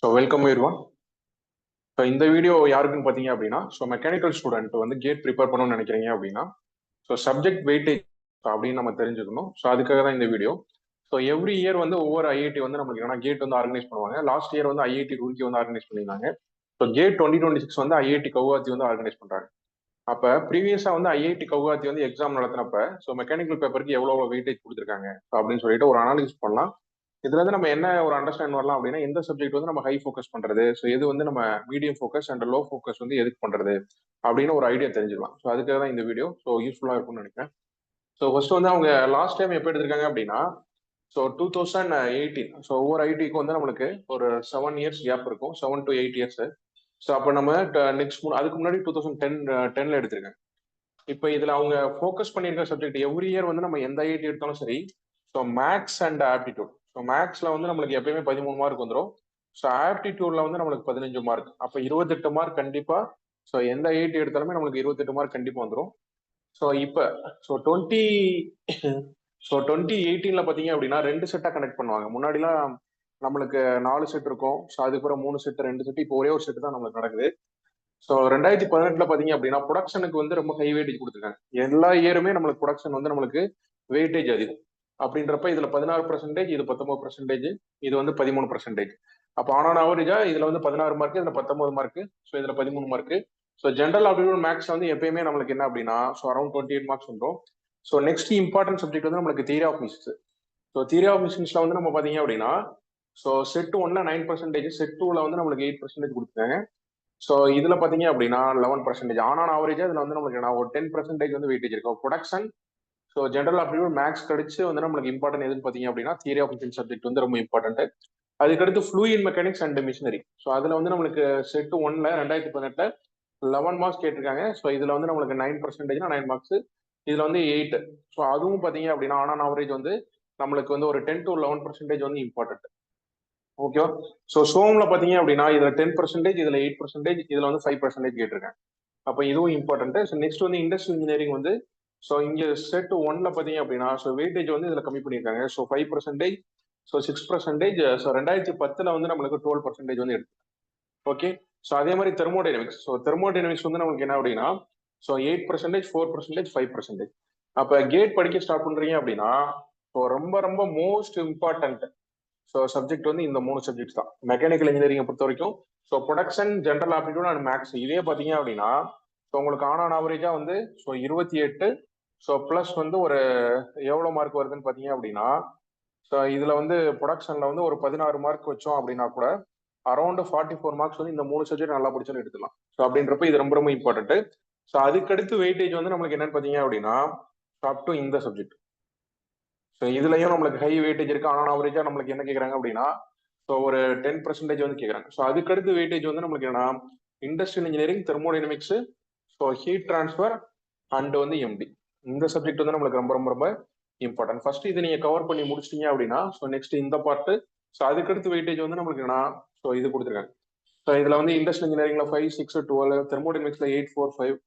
So welcome everyone. So இந்த video யாருக்குன்னு பார்த்தீங்க அப்படின்னா மெக்கானிக்கல் ஸ்டூடெண்ட் வந்து கேட் ப்ரிப்பேர் பண்ணணும்னு நினைக்கிறீங்க அப்படின்னா சப்ஜெக்ட் வெயிட்டேஜ் அப்படின்னு நம்ம தெரிஞ்சுக்கணும். ஸோ அதுக்காக தான் இந்த வீடியோ. ஸோ எவ்ரி இயர் வந்து ஒவ்வொரு ஐஐடி வந்து நம்மளுக்கு ஏன்னா கேட் வந்து ஆர்கனைஸ் பண்ணுவாங்க. லாஸ்ட் இயர் வந்து ஐஐடி ரூர்க்கி வந்து ஆர்கனைஸ் பண்ணியிருந்தாங்க. ஸோ கேட் 2026 வந்து ஐஐடி கவுஹாத்தி வந்து ஆர்கனைஸ் பண்றாங்க. அப்போ ப்ரீவியஸா வந்து ஐஐடி கவுஹாத்தி வந்து எக்ஸாம் நடத்தினப்ப மெக்கானிக்கல் பேப்பருக்கு எவ்வளோ வெயிட்டேஜ் கொடுத்துருக்காங்க அப்படின்னு சொல்லிட்டு ஒரு அனாலிசிஸ் பண்ணலாம். இதுல இருந்து நம்ம என்ன ஒரு அண்டர்ஸ்டாண்ட் வரலாம் அப்படின்னா எந்த சப்ஜெக்ட் வந்து நம்ம ஹை ஃபோக்கஸ் பண்றது, ஸோ எது வந்து நம்ம medium focus and low focus வந்து எதுக்கு பண்றது அப்படின்னு ஒரு ஐடியா தெரிஞ்சுக்கலாம். ஸோ அதுக்காக தான் இந்த வீடியோ யூஸ்ஃபுல்லா இருக்கும்னு நினைக்கிறேன். ஸோ ஃபர்ஸ்ட் வந்து அவங்க லாஸ்ட் டைம் எப்போ எடுத்திருக்காங்க அப்படின்னா 2018. ஸோ ஒவ்வொரு ஐடிக்கும் வந்து நம்மளுக்கு ஒரு 7 இயர்ஸ் கேப் இருக்கும், 7 to 8 இயர்ஸ். ஸோ அப்போ நம்ம நெக்ஸ்ட் அதுக்கு முன்னாடி 2010ல எடுத்திருக்காங்க. இப்போ இதுல அவங்க ஃபோக்கஸ் பண்ணியிருக்க சப்ஜெக்ட் எவ்ரி இயர் வந்து நம்ம எந்த ஐஐடி எடுத்தாலும் சரி, so maths and aptitude. So மேக்ஸ்ல வந்து நம்மளுக்கு எப்பயுமே 13 மார்க் வந்துடும். ஸோ ஆப்டிடியூட்ல வந்து நம்மளுக்கு 15 மார்க். அப்போ 28 மார்க் கண்டிப்பா. ஸோ எந்த ஐஐடி எடுத்தாலுமே நம்மளுக்கு 28 மார்க் கண்டிப்பா வந்துடும். ஸோ இப்போ ஸோ 2018ல பார்த்தீங்க அப்படின்னா 2 செட்டாக கனெக்ட் பண்ணுவாங்க. முன்னாடிலாம் நம்மளுக்கு 4 செட் இருக்கும். ஸோ அதுக்கப்புறம் 3 செட் 2 செட், இப்போ ஒரே ஒரு செட் தான் நம்மளுக்கு நடக்குது. ஸோ 2018ல பாத்தீங்க அப்படின்னா ப்ரொடக்ஷனுக்கு வந்து ரொம்ப ஹை வெயிட்டேஜ் கொடுத்துருக்காங்க. எல்லா இயருமே நம்மளுக்கு ப்ரொடக்ஷன் வந்து நம்மளுக்கு வெயிட்டேஜ் அதிகம். அப்படின்றப்ப இதுல 16%, இது 19%, இது வந்து 13%. அப்போ ஆன் ஆவரேஜா இதுல வந்து 16 மார்க், இதுல 19 மார்க், ஸோ இதுல 13 mark. So general aptitude maths வந்து எப்பயுமே நம்மளுக்கு என்ன அப்படின்னா அரௌண்ட் 28 மார்க்ஸ் வந்துடும். ஸோ நெக்ஸ்ட் இம்பார்ட்டன்ட் சப்ஜெக்ட் வந்து நம்மளுக்கு theory of machines. So theory of மிஷின்ஸ்ல வந்து நம்ம பாத்தீங்க அப்படின்னா செட் 1ல 9%, செட் 2ல வந்து நம்மளுக்கு 8% கொடுத்துருக்காங்க. ஸோ இதுல பாத்தீங்க அப்படின்னா 11%. ஆன் ஆவரேஜா இதுல வந்து நம்மளுக்கு ஒரு 10% வந்து வெயிட்டேஜ் இருக்கும். Production, so general aptitude maths கழிச்சு வந்து நம்மளுக்கு இம்பார்ட்டன்ட் எதுன்னு பாத்தீங்க அப்படின்னா தியரி ஆஃப் மிஷின் சப்ஜெக்ட் வந்து ரொம்ப இம்பார்ட்டன்ட். அதுக்கடுத்து fluid mechanics and machinery. So அதுல வந்து நம்மளுக்கு செட் 1ல 2018ல 11 மார்க்ஸ் கேட்டிருக்காங்க. ஸோ இதுல வந்து நம்மளுக்கு 9%, 9 மார்க்ஸ். இதுல வந்து 8. ஸோ அதுவும் பாத்தீங்க அப்படின்னா ஆன் ஆவரேஜ் வந்து நம்மளுக்கு வந்து ஒரு 10 to 11% வந்து இம்பார்ட்டன்ட். ஓகேவா? ஸோ சோம்ல பாத்தீங்க அப்படின்னா இதுல 10%, இதுல 8%, இதுல வந்து 5% கேட்டிருக்கேன். அப்போ இதுவும் இம்பார்ட்டன்ட். ஸோ நெக்ஸ்ட் வந்து இண்டஸ்ட்ரியல் இன்ஜினியரிங் வந்து இங்க செட் 1ல பாத்தீங்க அப்படின்னா வெயிட்டேஜ் வந்து இதுல கம்மி பண்ணியிருக்காங்க. 5%, 6%. 2010ல வந்து நம்மளுக்கு 12% வந்து எடுத்து. ஓகே. ஸோ அதே மாதிரி தெர்மோடைனமிக்ஸ். தெர்மோடைனமிக்ஸ் வந்து நமக்கு என்ன அப்படின்னா 8%, 4%, 5%. அப்ப கேட் படிக்க ஸ்டார்ட் பண்றீங்க அப்படின்னா ரொம்ப ரொம்ப மோஸ்ட் இம்பார்ட்டன்ட் சப்ஜெக்ட் வந்து இந்த 3 சப்ஜெக்ட் தான் மெக்கானிக்கல் இன்ஜினியரிங் பொறுத்த வரைக்கும். Production, general aptitude and maths. இதே பாத்தீங்க அப்படின்னா உங்களுக்கு ஆன் ஆவரேஜா வந்து 28. பிளஸ் வந்து ஒரு எவ்வளவு மார்க் வருதுன்னு பாத்தீங்க அப்படின்னா இதுல வந்து ப்ரொடக்ஷன்ல வந்து ஒரு 16 மார்க் வச்சோம் அப்படின்னா கூட அரௌண்ட் 44 மார்க்ஸ் வந்து இந்த 3 சப்ஜெக்ட் நல்லா படிச்சாலும் எடுத்துக்கலாம். அப்படின்றப்ப இது ரொம்ப ரொம்ப இம்பார்ட்டன்ட். அதுக்கடுத்து வெயிட்டேஜ் வந்து நம்மளுக்கு என்னன்னு பாத்தீங்க அப்படின்னா அப் டு இந்த சப்ஜெக்ட். இதுலயும் நம்மளுக்கு ஹை வெயிட்டேஜ் இருக்கு. ஆன் ஆவரேஜா நம்மளுக்கு என்ன கேக்குறாங்க அப்படின்னா ஒரு 10% வந்து கேக்குறாங்க. அதுக்கடுத்து வெயிட்டேஜ் வந்து நம்மளுக்கு என்ன industrial engineering, thermodynamics, heat transfer and வந்து எம்டி. இந்த சப்ஜெக்ட் வந்து நம்மளுக்கு ரொம்ப ரொம்ப ரொம்ப இம்பார்ட்டன்ட். ஃபர்ஸ்ட் இது நீங்க கவர் பண்ணி முடிச்சிட்டீங்க அப்படின்னா நெக்ஸ்ட் இந்த பார்ட். அதுக்கடுத்து வெயிட்டேஜ் வந்து நம்மளுக்கு என்ன இது கொடுத்துருக்காங்க. இதுல வந்து இண்டஸ்ட்ரியல் இன்ஜினியரிங்ல 5, 6, 12, தெர்மோடைனமிக்ஸ்ல 8, 4, 5.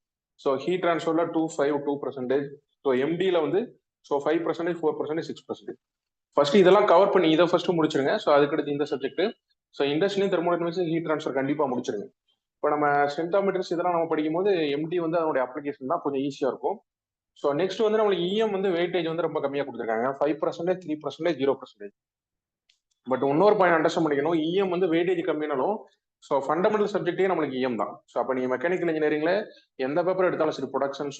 ஹீட் டிரான்ஸ்ஃபர்ல 2, 5, 2%. எம்டில வந்து 5%, 4%, 6%. ஃபர்ஸ்ட் இதெல்லாம் கவர் பண்ணி இதை ஃபர்ஸ்ட் முடிச்சிருங்க. அதுக்கடுத்து இந்த subject. Industrial, thermodynamics, heat transfer கண்டிப்பா முடிச்சிருங்க. இப்போ நம்ம ஸ்டென்டோமெட்ரிஸ் இதெல்லாம் நம்ம படிக்கும் போது எம்டி வந்து அதனுடைய அப்ளிகேஷன் தான் கொஞ்சம் ஈஸியா இருக்கும். நெக்ஸ்ட் வந்து நம்மளுக்கு இஎம் வந்து வெயிட்டேஜ் வந்து ரொம்ப கம்மியா கொடுத்துருக்காங்க. 5%, 3%, 0%. பட் இன்னொரு பாயிண்ட் அண்டர்ஸ்டாண்ட் பண்ணிக்கணும். இஎம் வந்து வெயிட்டேஜ் கம்மினாலும் ஃபண்டமெண்டல் சப்ஜெக்டே நம்மளுக்கு இஎம் தான். அப்போ நீங்க மெக்கானிக்கல் இன்ஜினியரிங்ல எந்த பேப்பர் எடுத்தாலும் சரி, ப்ரொடக்ஷன்,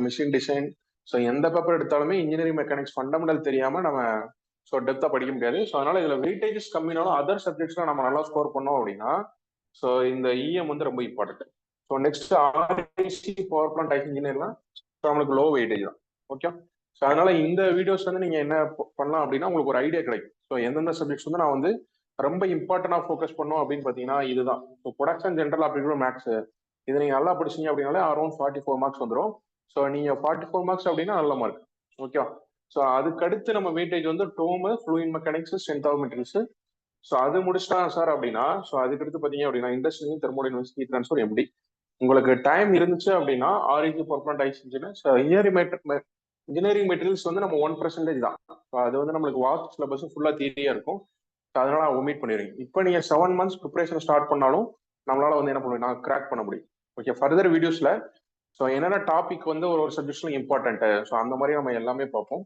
மிஷின் டிசைன், எந்த பேப்பர் எடுத்தாலுமே இன்ஜினியரிங் மெக்கானிக்ஸ் ஃபண்டமெண்டல் தெரியாம நம்ம டெப்தா படிக்க முடியாது. அதனால இதுல வெயிட்டேஜஸ் கம்மினாலும் அதர் சப்ஜெக்ட்ஸ்ல நம்ம நல்லா ஸ்கோர் பண்ணோம் அப்படின்னா இந்த இஎம் வந்து ரொம்ப important. Next RIC, power plant, type இன்ஜினியர்லாம் நம்மளுக்கு லோ வெயிட்டேஜ் தான். ஓகே. அதனால இந்த வீடியோஸ் வந்து நீங்க என்ன பண்ணலாம் அப்படின்னா உங்களுக்கு ஒரு ஐடியா கிடைக்கும். எந்தெந்த சப்ஜெக்ட்ஸ் வந்து நான் வந்து ரொம்ப இம்பார்ட்டன்டா ஃபோக்கஸ் பண்ணோம் அப்படின்னு பாத்தீங்கன்னா இதுதான். Production, general aptitude, maths. இது நீங்க நல்லா படிச்சீங்க அப்படின்னாலே அரௌண்ட் 44 மார்க்ஸ் வந்துடும். நீங்க 44 மார்க்ஸ் அப்படின்னா நல்ல மார்க். ஓகேவா? அதுக்கடுத்து நம்ம வெயிட்டேஜ் வந்து TOM, fluid mechanics, strength of materials. அது முடிச்சிட்டா சார் அப்படின்னா அதுக்கடுத்து பாத்தீங்க அப்படின்னா industrial, thermodynamics, heat transfer, MD. உங்களுக்கு டைம் இருந்துச்சு அப்படின்னா REG, power plant, type engineering. Engineering materials வந்து நம்ம 1% தான். அது வந்து நம்மளுக்கு வாஸ்ட் சிலபஸ் ஃபுல்லா தியரியா இருக்கும். அதனால ஒமிட் பண்ணிடுங்க. இப்போ நீங்க 7 months ப்ரிப்பரேஷன் ஸ்டார்ட் பண்ணாலும் நம்மளால வந்து என்ன பண்ணுவோம், நான் கிராக் பண்ண முடியும். ஓகே, ஃபர்தர் வீடியோஸ்ல ஸோ என்னென்ன டாபிக் வந்து ஒரு சப்ஜெக்ட்ஸ்ல இம்பார்ட்டன்ட், ஸோ அந்த மாதிரி நம்ம எல்லாமே பார்ப்போம்.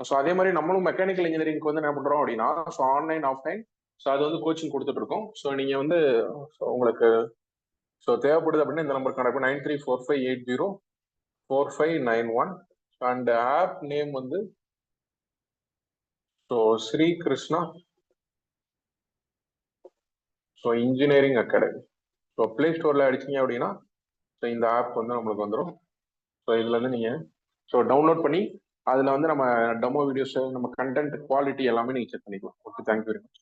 ஸோ அதே மாதிரி நம்மளும் மெக்கானிக்கல் இன்ஜினியரிங்க்கு வந்து என்ன பண்றோம் அப்படின்னா, ஸோ ஆன்லைன் ஆஃப்லைன் ஸோ அது வந்து கோச்சிங் கொடுத்துட்டு இருக்கோம். ஸோ நீங்க வந்து உங்களுக்கு ஸோ தேவைப்படுது அப்படின்னா இந்த number connect 9345804591 and app name வந்து so Shri Krishna so engineering academy. So play ஸ்டோர்ல அடிச்சீங்க அப்படின்னா ஸோ இந்த ஆப் வந்து நம்மளுக்கு வந்துடும். ஸோ இதுல இருந்து நீங்க ஸோ டவுன்லோட் பண்ணி அதுல வந்து நம்ம டெமோ வீடியோஸ், நம்ம கண்டென்ட் குவாலிட்டி எல்லாமே நீங்க செக் பண்ணிக்கலாம். Okay, thank you very much.